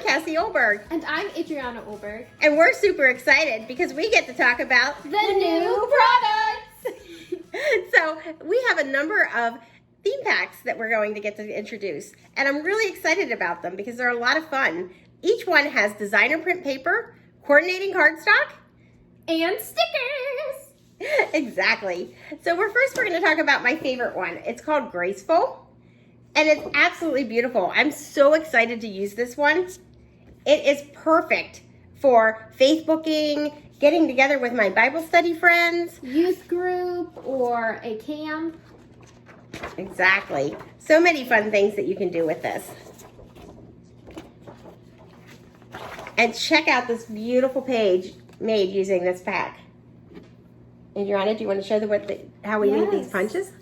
Cassie Oelberg. And I'm Adriana Oelberg. And we're super excited because we get to talk about the new products! So we have a number of theme packs that we're going to get to introduce. And I'm really excited about them because they're a lot of fun. Each one has designer print paper, coordinating cardstock, and stickers! Exactly. So we're going to talk about my favorite one. It's called Graceful. And it's absolutely beautiful. I'm so excited to use this one. It is perfect for faith booking, getting together with my Bible study friends. Youth group or a camp. Exactly. So many fun things that you can do with this. And check out this beautiful page made using this pack. Adriana, do you want to show them how we made these punches?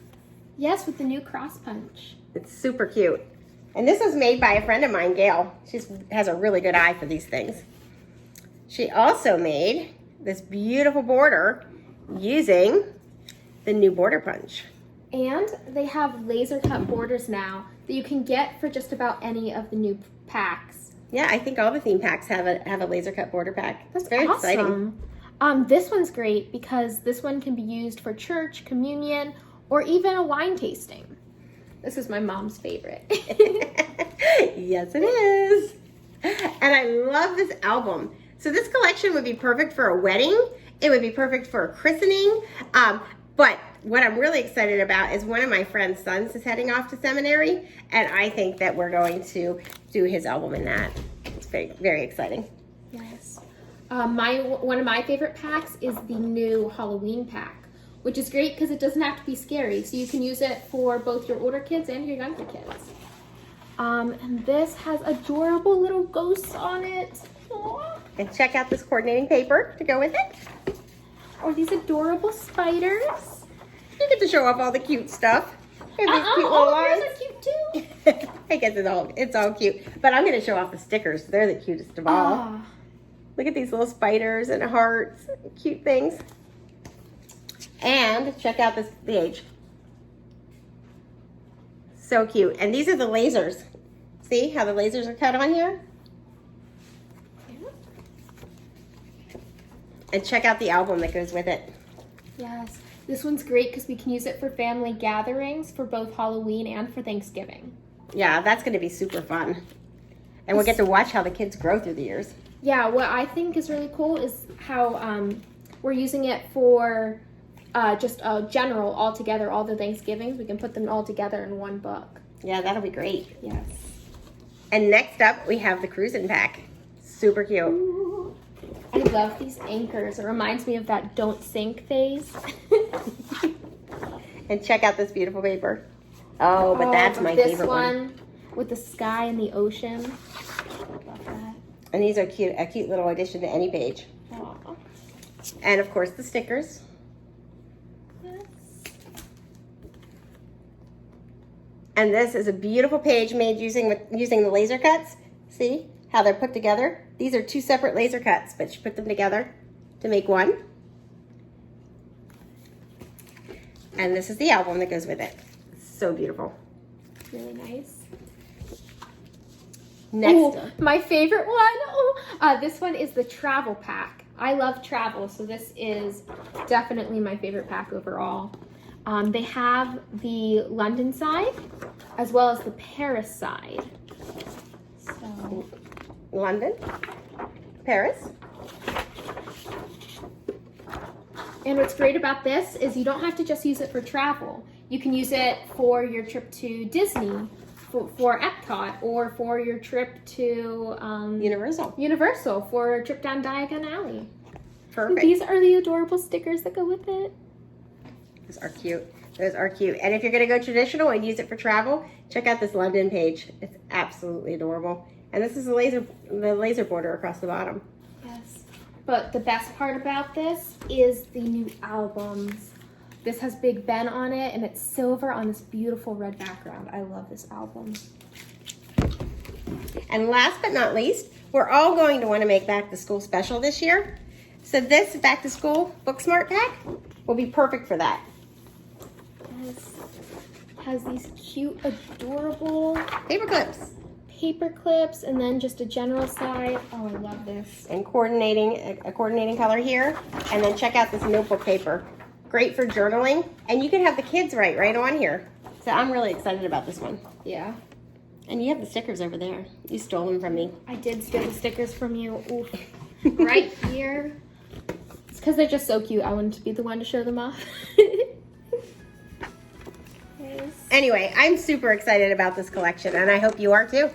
Yes, with the new cross punch. It's super cute. And this was made by a friend of mine, Gail. She has a really good eye for these things. She also made this beautiful border using the new border punch. And they have laser cut borders now that you can get for just about any of the new packs. Yeah, I think all the theme packs have a laser cut border pack. That's very awesome. Exciting. This one's great because this one can be used for church, communion, or even a wine tasting. This is my mom's favorite. Yes, it is. And I love this album. So this collection would be perfect for a wedding. It would be perfect for a christening. But what I'm really excited about is one of my friend's sons is heading off to seminary, and I think that we're going to do his album in that. It's very, very exciting. Yes. One of my favorite packs is the new Halloween pack, which is great because it doesn't have to be scary. So you can use it for both your older kids and your younger kids. And this has adorable little ghosts on it. Aww. And check out this coordinating paper to go with it. Or these adorable spiders. You get to show off all the cute stuff. Here's these cute little lines. Yours are cute too. I guess it's all cute. But I'm going to show off the stickers. They're the cutest of all. Look at these little spiders and hearts. Cute things. And check out this page. So cute. And these are the lasers. See how the lasers are cut on here? And check out the album that goes with it. Yes. This one's great because we can use it for family gatherings for both Halloween and for Thanksgiving. Yeah, that's going to be super fun. And we'll get to watch how the kids grow through the years. Yeah, what I think is really cool is how we're using it for just general all together, all the Thanksgivings. We can put them all together in one book. Yeah, that'll be great. Yes. And next up, we have the Cruisin Pack. Super cute. Ooh, I love these anchors. It reminds me of that don't sink phase. And check out this beautiful paper. Oh, but that's my favorite one. This one with the sky and the ocean. Love that. And these are a cute little addition to any page. Aww. And of course the stickers. Yes. And this is a beautiful page made using the laser cuts. See how they're put together? These are two separate laser cuts, but you put them together to make one. And this is the album that goes with it. So beautiful. Really nice. Next up. My favorite one. This one is the travel pack. I love travel, so this is definitely my favorite pack overall. They have the London side as well as the Paris side. So, London, Paris. and what's great about this is you don't have to just use it for travel. You can use it for your trip to Disney, for Epcot, or for your trip to Universal, for a trip down Diagon Alley. Perfect. These are the adorable stickers that go with it. Those are cute. Those are cute. And if you're going to go traditional and use it for travel, check out this London page. It's absolutely adorable. And this is the laser border across the bottom. Yes. But the best part about this is the new albums. This has Big Ben on it, and it's silver on this beautiful red background. I love this album. And last but not least, we're all going to want to make back to school special this year. So this back to school Book Smart pack will be perfect for that. Yes. Has these cute, adorable Paper clips. paper clips, and then just a general side. Oh, I love this. And coordinating, a coordinating color here. And then check out this notebook paper. Great for journaling. And you can have the kids write right on here. So I'm really excited about this one. Yeah. And you have the stickers over there. You stole them from me. I did steal the stickers from you. Oof. Right here. It's because they're just so cute. I wanted to be the one to show them off. Anyway, I'm super excited about this collection, and I hope you are too.